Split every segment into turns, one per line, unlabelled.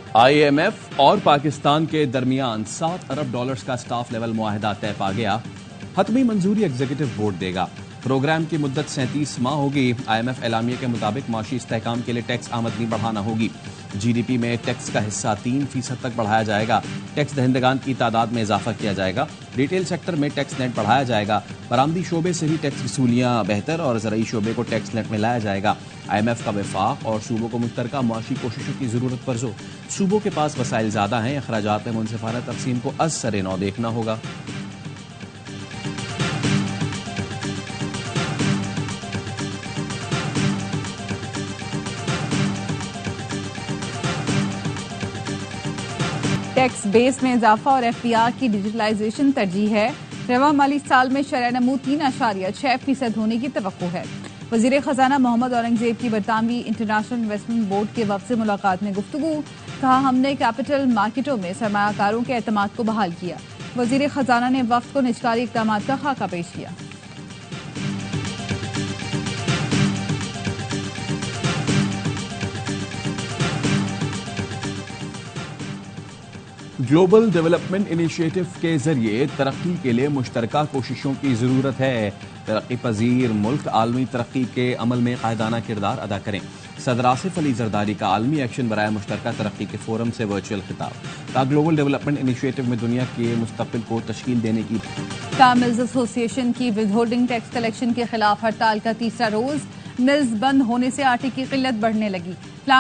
IMF और पाकिस्तान के दरमियान $7 अरब का स्टाफ लेवल मुआहदा तय पा गया। हतमी मंजूरी एग्जीक्यूटिव बोर्ड देगा। प्रोग्राम की मुद्दत 37 माह होगी। IMF एलामिया के मुताबिक माशी इस्तेहकाम के लिए टैक्स आमदनी बढ़ाना होगी। GDP में टैक्स का हिस्सा 3% तक बढ़ाया जाएगा। टैक्स दहिंदगान की तादाद में इजाफा किया जाएगा। रिटेल सेक्टर में टैक्स नेट बढ़ाया जाएगा। बरामदी शोबे से भी टैक्स वसूलियां बेहतर और ज़राई शोबे को टैक्स नेट में लाया जाएगा। IMF का वफाक और सूबों को मुश्तरका मुआशी कोशिशों की ज़रूरत पर जोर। सूबों के पास वसाइल ज़्यादा हैं, अखराजात में मुनसिफाना तकसीम को असर नौ देखना होगा।
टैक्स बेस में इजाफा और FBR की डिजिटलाइजेशन तरजीह है। रवा माली साल में शरह नमू 3.6% होने की तवक्को है। वजीर खजाना मोहम्मद औरंगजेब की बरतानवी इंटरनेशनल इन्वेस्टमेंट बोर्ड के वफ्द से मुलाकात में गुफ्तगू। कहा, हमने कैपिटल मार्केटों में सरमायाकारों के एतमाद को बहाल किया। वजीर खजाना ने वफ्द को निजकारी इक़दामात का खाका पेश किया।
ग्लोबल डेवलपमेंट इनिशिएटिव के जरिए तरक्की के लिए मुश्तरका कोशिशों की जरूरत है। तरक्की पजीर मुल्क आलमी तरक्की के अमल में कायदाना किरदार अदा करें। सदर आसिफ अली जरदारी का आलमी एक्शन बराए मुश्तरका तरक्की के फोरम से वर्चुअल खिताब। कहा, ग्लोबल डेवलपमेंट इनिशिएटिव में दुनिया के मुस्तकबिल को तश्कील देने की।
मिल्स एसोसिएशन की विद होल्डिंग टैक्स कलेक्शन के खिलाफ हड़ताल का तीसरा रोज। मिल्स बंद होने से आटे की किल्लत बढ़ने लगी।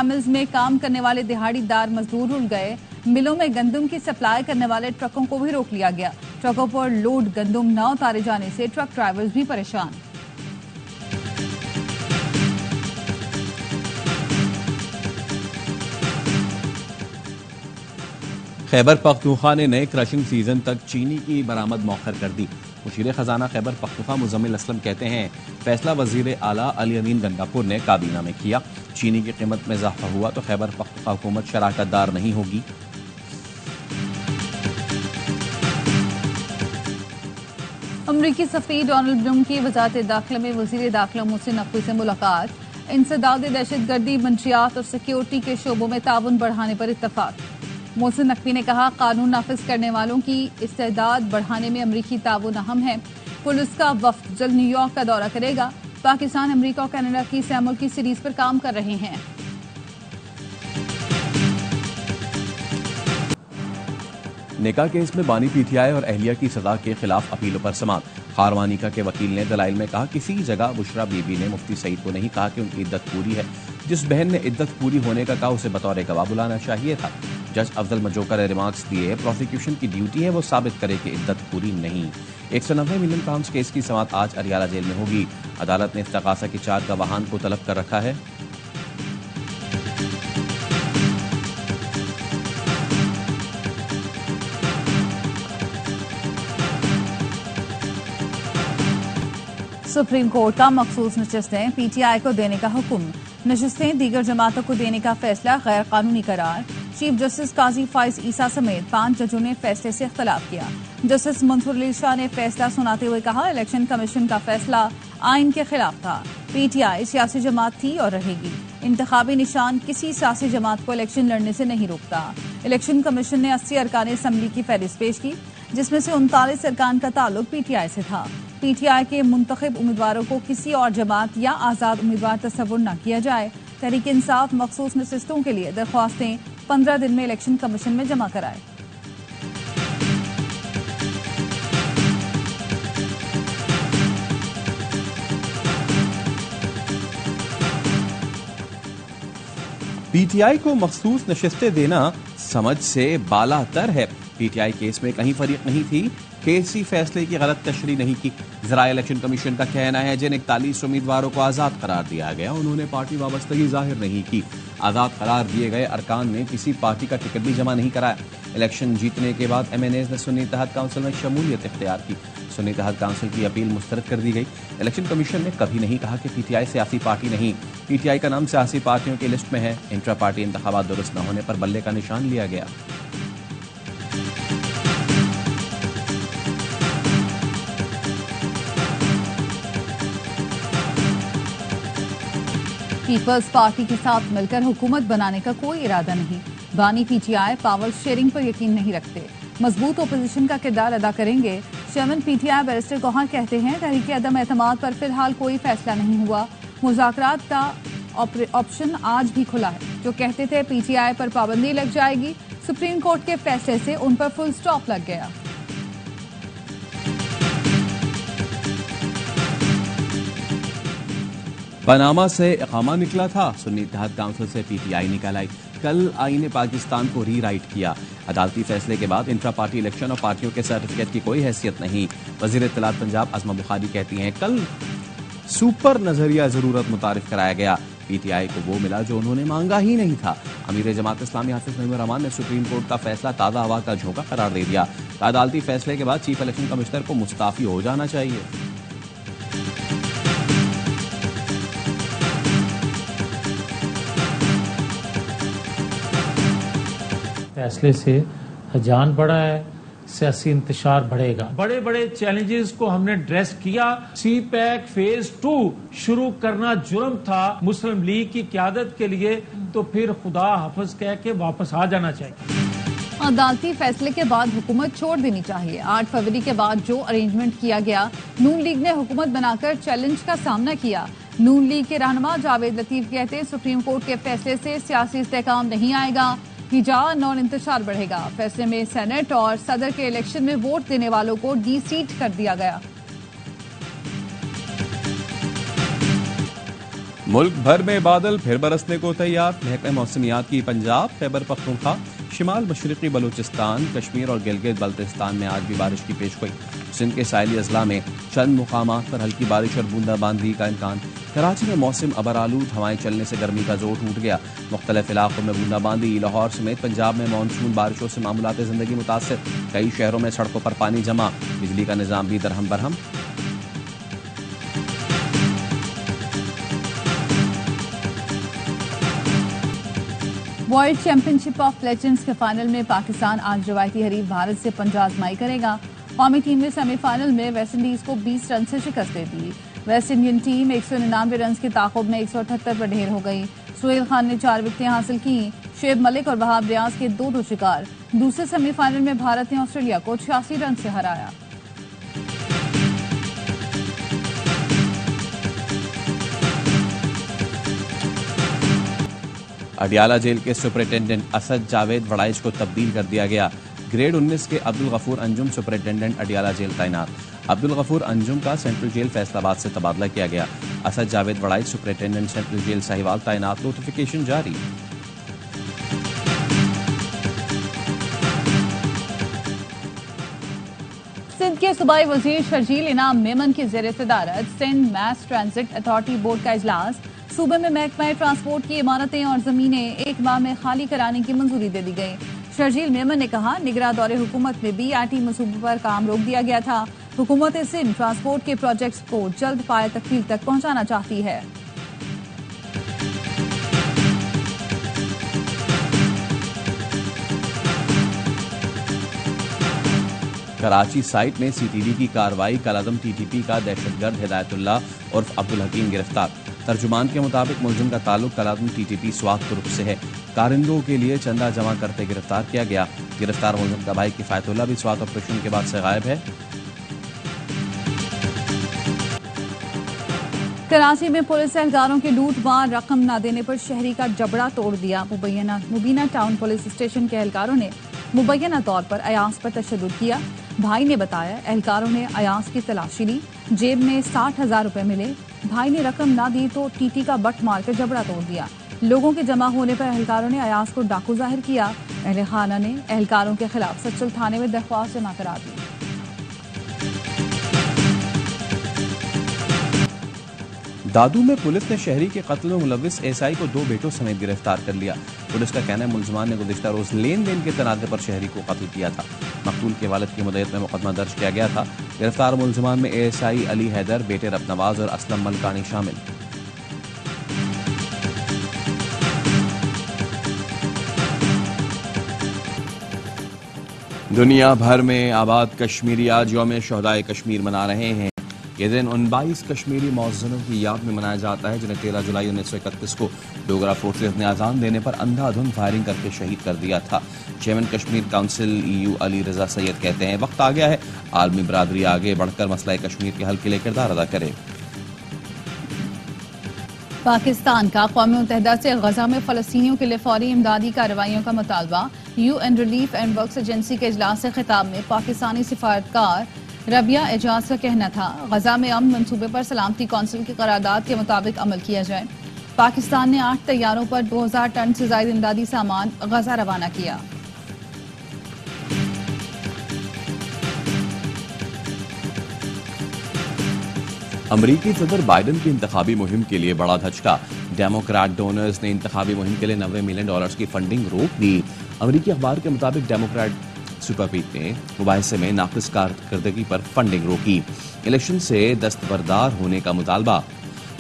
मिल्स में काम करने वाले दिहाड़ीदार मजदूर रुल गए। मिलों में गंदम की सप्लाई करने वाले ट्रकों को भी रोक लिया गया। ट्रकों पर लोड गंदम न उतारे जाने से ट्रक ड्राइवर्स भी परेशान।
खैबर पख्तूनख्वा ने नए क्रशिंग सीजन तक चीनी की बरामद मौखर कर दी। मुशीर खजाना खैबर पख्तूनख्वा मुजम्मिल असलम कहते हैं, फैसला वजीर आला अली अमीन गंगापुर ने काबीना में किया। चीनी की कीमत में इजाफा हुआ तो खैबर पख्तूनख्वा हुकूमत शराकतदार नहीं होगी।
अमरीकी सफीर डोनाल्ड ब्लूम की वजारत दाखिला में वजीर दाखिला मोहसिन नकवी से मुलाकात। इंसदाद दहशतगर्दी, मंशियात और सिक्योरिटी के शोबों में ताउन बढ़ाने पर इत्तफाक। मोहसिन नकवी ने कहा, कानून नाफिज करने वालों की इस्तेदाद बढ़ाने में अमरीकी ताउन अहम है। पुलिस का वफ्द जल्द न्यूयॉर्क का दौरा करेगा। पाकिस्तान, अमरीका और कनाडा की सैमुल की सीरीज पर काम कर रहे हैं।
निकाह केस में बानी PTI और अहलिया की सजा के खिलाफ अपीलों पर समात। खारवानिका के वकील ने दलाइल में कहा, किसी जगह बुशरा बीबी ने मुफ्ती सईद को नहीं कहा कि उनकी इद्दत पूरी है। जिस बहन ने इद्दत पूरी होने का कहा उसे बतौर गवाह बुलाना चाहिए था। जज अफजल मजोकर ने रिमार्क्स दिए, प्रोसिक्यूशन की ड्यूटी है वो साबित करे कि इद्दत पूरी नहीं। 190 मिलियन पाउंड केस की समात आज अरियाला जेल में होगी। अदालत ने इस्तगासा की 4 गवाहान को तलब कर रखा है।
सुप्रीम कोर्ट का मखसूस नशिस्तें PTI को देने का हुक्म। नशिस्तें दीगर जमातों को देने का फैसला गैर कानूनी करार। चीफ जस्टिस काजी फाइज ईसा समेत 5 जजों ने फैसले से इख्तलाफ किया। जस्टिस मंसूर अली शाह ने फैसला सुनाते हुए कहा, इलेक्शन कमीशन का फैसला आइन के खिलाफ था। PTI सियासी जमात थी और रहेगी। इंतखाबी निशान किसी सियासी जमात को इलेक्शन लड़ने से नहीं रोकता। इलेक्शन कमीशन ने 80 अरकान असम्बली की फहरिस्त पेश की, जिसमें से 39 अरकान का ताल्लुक PTI से था। PTI के मुंतखब उम्मीदवारों को किसी और जमात या आज़ाद उम्मीदवार तस्वुर न किया जाए। तहरीक इंसाफ मखसूस नशिस्तों के लिए दरख्वास्तें 15 दिन में इलेक्शन कमीशन में जमा कराए।
PTI को मखसूस नशिस्तें देना समझ से बालातर है। PTI केस में कहीं फरीक नहीं थी। केसी फैसले की गलत तशरीह नहीं की। ज़राए इलेक्शन कमीशन का कहना है, जिन 41 उम्मीदवारों को आज़ाद करार दिया गया उन्होंने पार्टी वाबस्तगी जाहिर नहीं की। आज़ाद करार दिए गए अरकान ने किसी पार्टी का टिकट भी जमा नहीं कराया। इलेक्शन जीतने के बाद MNAs ने सुन्नी इत्तेहाद काउंसिल में शमूलियत इख्तियार की। सुन्नी इत्तेहाद काउंसिल की अपील मुस्तरद कर दी गई। इलेक्शन कमीशन ने कभी नहीं कहा कि PTI सियासी पार्टी नहीं। PTI का नाम सियासी पार्टियों की लिस्ट में है। इंट्रा पार्टी इंतखाबात दुरुस्त न होने पर बल्ले का निशान लिया गया।
पीपल्स पार्टी के साथ मिलकर हुकूमत बनाने का कोई इरादा नहीं। बानी पीटीआई पावर शेयरिंग पर यकीन नहीं रखते, मजबूत ओपोजिशन का किरदार अदा करेंगे। चेयरमैन पीटीआई बैरिस्टर गौहर कहते हैं तहरीक अदम एतमाद पर फिलहाल कोई फैसला नहीं हुआ, मुज़ाकरात का ऑप्शन आज भी खुला है। जो कहते थे पीटीआई पर पाबंदी लग जाएगी, सुप्रीम कोर्ट के फैसले से उन पर फुल स्टॉप लग गया।
पनामा से इकामा निकला था, सुन्नी इत्तेहाद काउंसिल से पीटीआई निकल आई। कल आईने पाकिस्तान को रीराइट किया। अदालती फैसले के बाद इंट्रा पार्टी इलेक्शन और पार्टियों के सर्टिफिकेट की कोई हैसियत नहीं। वजीर इत्तलात पंजाब अज़मा बुखारी कहती हैं कल सुपर नजरिया जरूरत मुतारिफ कराया गया, पीटीआई को वो मिला जो उन्होंने मांगा ही नहीं था। अमीर जमात इस्लामी हाफिज नईमुर रहमान ने सुप्रीम कोर्ट का फैसला ताज़ा हवा का झोंका करार दे दिया। अदालती फैसले के बाद चीफ इलेक्शन कमिश्नर को मुस्ताफी हो जाना चाहिए।
फैसले से जान बढ़ा है, सियासी इंतशार बढ़ेगा। बड़े बड़े चैलेंजेस को हमने एड्रेस किया। सी पैक फेज 2 शुरू करना जुर्म था मुस्लिम लीग की क्यादत के लिए, तो फिर खुदा हाफिज कह के वापस आ जाना चाहिए।
अदालती फैसले के बाद हुकूमत छोड़ देनी चाहिए। 8 फरवरी के बाद जो अरेंजमेंट किया गया, नून लीग ने हुकूमत बनाकर चैलेंज का सामना किया। नून लीग के रहनुमा जावेद लतीफ कहते सुप्रीम कोर्ट के फैसले से सियासी इस्तेहकाम नहीं आएगा, हिजान और इंतशार बढ़ेगा। फैसले में सेनेट और सदर के इलेक्शन में वोट देने वालों को डी-सीट कर दिया गया।
मुल्क भर में बादल फिर बरसने को तैयार। महकमे मौसमियात की पंजाब, खैबर पख्तूनख्वा, शिमाल मशरकी बलूचिस्तान, कश्मीर और गिलगित बल्तिस्तान में आज भी बारिश की पेशगोई। सिंध के साहिली अजला में चंद मुकामात पर हल्की बारिश और बूंदाबांदी का इम्कान। कराची में मौसम अबरालूद, हवाएं चलने से गर्मी का जोर टूट गया। मुख्तलिफ इलाकों में बूंदाबांदी। लाहौर समेत पंजाब में मानसून बारिशों से मामूलात जिंदगी मुतासर। कई शहरों में सड़कों पर पानी जमा, बिजली का निजाम भी दरहम Barham.
World championship of legends के फाइनल में पाकिस्तान आज रवायती हरीफ भारत से पंजा आजमाई करेगा। कौमी टीम ने सेमीफाइनल में वेस्टइंडीज को 20 रन से शिकस्त दे दी। वेस्ट इंडियन टीम 199 रन की ताकुब में 178 पर ढेर हो गई। सुहेल खान ने 4 विकेटें हासिल की। शेब मलिक और वहाब रियाज के 2 शिकार। दूसरे सेमीफाइनल में भारत ने ऑस्ट्रेलिया को 86 रन से हराया।
अडियाला जेल के सुपरिटेंडेंट असद जावेद वड़ाइच को तब्दील कर दिया गया। ग्रेड 19 के अब्दुल गफूर अंजुम सुपरिटेंडेंट अडियाला जेल तैनात। अब्दुल गफूर अंजुम का सेंट्रल जेल फैसलाबाद से तबादला किया गया। Asad Javed Waraich superintendent central jail Sahiwal तैनात। नोटिफिकेशन जारी।
सिंध के सूबाई वजीर शर्जील इनाम मेमन की जेर सदारत Sindh mass transit authority board का इजलास। सूबे में महकमा ट्रांसपोर्ट की इमारतें और जमीनें 1 माह में खाली कराने की मंजूरी दे दी गई। शर्जील मेमन ने कहा निगरां दौरे हुकूमत में BRT मंसूबे पर काम रोक दिया गया था। हुकूमत सिंध ट्रांसपोर्ट के प्रोजेक्ट्स को जल्द पाए तकमील तक पहुंचाना चाहती है।
कराची साइट में CTV की कार्रवाई। कलादम TTP का दहशतगर्द हिदायतुल्लाह उर्फ अब्दुल हकीम गिरफ्तार। तर्जुमान के मुताबिक मुलजिम का ताल्लुक कलादम TTP स्वात ग्रुप से है। कारिंदों के लिए चंदा जमा करते गिरफ्तार किया गया। गिरफ्तार मुलजिम का भाई किफायतुल्लाह भी स्वात ऑपरेशन के बाद से गायब है।
कराची में पुलिस एहलकारों के लूट मार रकम न देने पर शहरी का जबड़ा तोड़ दिया। मुबीना टाउन पुलिस स्टेशन के एहलकारों ने मुबैना तौर पर अयास पर तशद्दुद किया। भाई ने बताया एहलकारों ने अयास की तलाशी ली, जेब में 60,000 रुपए मिले। भाई ने रकम ना दी तो टीटी का बट मारकर जबड़ा तोड़ दिया। लोगों के जमा होने पर एहलकारों ने अयास को डाकू जाहिर किया। अहले खाना ने एहलकारों के खिलाफ सच्चल थाने में दरख्वास्त जमा करा दी।
दादू में पुलिस ने शहरी के कत्ल में मुलविस SI को 2 बेटों समेत गिरफ्तार कर लिया। पुलिस का कहना है मुलजमान ने गुज़िश्ता रोज लेन देन के तनाज़े पर शहरी को कत्ल किया था। मकतूल के वालिद की मुद्दत में मुकदमा दर्ज किया गया था। गिरफ्तार मुलजमान में ASI अली हैदर, बेटे रब-नवाज और असलम मलकानी शामिल। दुनिया भर में आबाद कश्मीरी आज यौम शहदाए कश्मीर मना रहे हैं। ये दिन उन 22 कश्मीरी मौज़िनों की याद में मनाया जाता है जिन्हें 13 जुलाई 1931 को डोगरा फोर्सेस ने अजान देने पर अंधाधुंध फायरिंग करके शहीद कर दिया था। Chairman Kashmir council EU Ali Raza Syed कहते हैं वक्त आ गया है आलमी बरादरी आगे बढ़कर मसला कश्मीर के हल के लिए किरदार अदा करे।
पाकिस्तान का कौमी मुत्तहिदा से गजा में फलस्तीनियों के लिए फौरी इमदादी कार्रवाइयों का मुतालबा। UN relief and works agency के इजलास से खिताब में पाकिस्तानी सिफारतकार रबिया एजाज का कहना था गजा में अमन मंसूबे पर सलामती कौंसिल की करारदाद के मुताबिक अमल किया जाए। पाकिस्तान ने 8 तैयारों पर 2000 टन से ज्यादा इमदादी सामान गजा रवाना किया।
अमरीकी सदर बाइडन की इंतखाबी मुहिम के लिए बड़ा धचका। डेमोक्रेट डोनर्स ने इंतखाबी मुहिम के लिए $90 मिलियन की फंडिंग रोक दी। अमरीकी अखबार के मुताबिक डेमोक्रेट सुपरपीट ने मुबाहिसे में नाक़िस कारकर्दगी पर फंडिंग रोकी। इलेक्शन से दस्तबरदार होने का मुतालबा।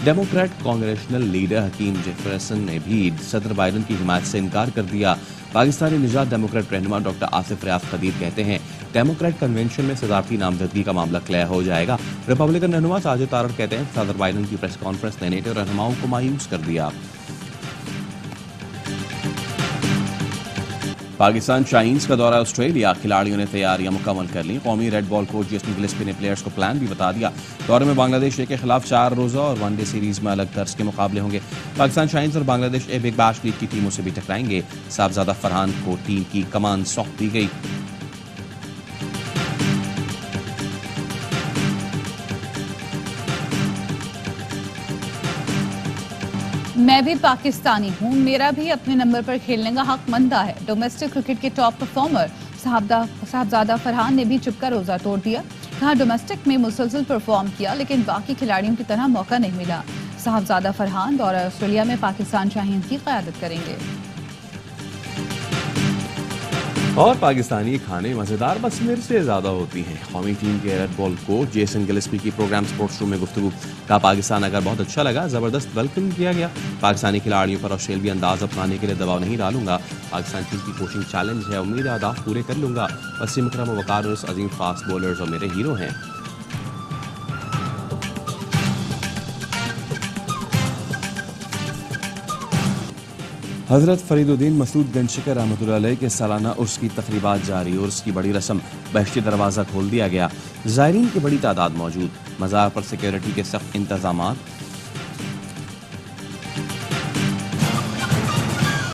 Democrat congressional leader Hakeem Jefferson ने भी सदर बाइडन की हिमायत से इनकार कर दिया। पाकिस्तानी निजात डेमोक्रेट रहनुमा डॉक्टर आसिफ रियाज खदीर कहते हैं डेमोक्रेट कन्वेंशन में सदारती नामजदगी का मामला क्लियर हो जाएगा। रिपब्लिकन रहनुमा साजिद तारड़ कहते हैं सदर बाइडन की प्रेस कॉन्फ्रेंस ने नेटो रहनुमाओं को मायूस कर दिया। पाकिस्तान शाहीन्स का दौरा ऑस्ट्रेलिया। खिलाड़ियों ने तैयारियां मुकम्मल कर ली। कौमी red ball coach Jason Gillespie ने प्लेयर्स को प्लान भी बता दिया। दौरे में बांग्लादेश ए के खिलाफ 4 रोजा और वनडे सीरीज में अलग तर्ज के मुकाबले होंगे। पाकिस्तान शाहीन्स और Bangladesh a big bash league की टीमों से भी टकराएंगे। साहबजादा फरहान को टीम की कमान सौंप दी गई।
मैं भी पाकिस्तानी हूँ, मेरा भी अपने नंबर पर खेलने का हक बनता है। डोमेस्टिक क्रिकेट के टॉप परफॉर्मर साहबजादा फरहान ने भी चुपका रोजा तोड़ दिया। कहा डोमेस्टिक में मुसलसल परफॉर्म किया लेकिन बाकी खिलाड़ियों की तरह मौका नहीं मिला। साहबजादा फरहान दौरा ऑस्ट्रेलिया में पाकिस्तान शाहीन की क़यादत करेंगे।
और पाकिस्तानी खाने मजेदार बस मिर्च से ज्यादा होती हैं। कौमी टीम के red ball coach Jason Gillespie की प्रोग्राम स्पोर्ट्स रूम में गुफ्तगू। का पाकिस्तान अगर बहुत अच्छा लगा जबरदस्त वेलकम किया गया। पाकिस्तानी खिलाड़ियों पर ऑस्ट्रेलिया अंदाज अपनाने के लिए दबाव नहीं डालूंगा। पाकिस्तान टीम की कोचिंग चैलेंज है, उम्मीद है अहदाफ पूरे कर लूंगा। वसीम अकरम वकार अजीम फास्ट बॉलर्स और मेरे हीरो हैं। हजरत फरीदुद्दीन मसूद गंजशकर रहमतुल्लाह अलैह के सालाना उर्स की तकरीबात जारी। उर्स की बड़ी रस्म, बहश्ती दरवाज़ा खोल दिया गया। ज़ायरीन की बड़ी तादाद मौजूद। मज़ार पर सिक्योरिटी के सख्त इंतजामात।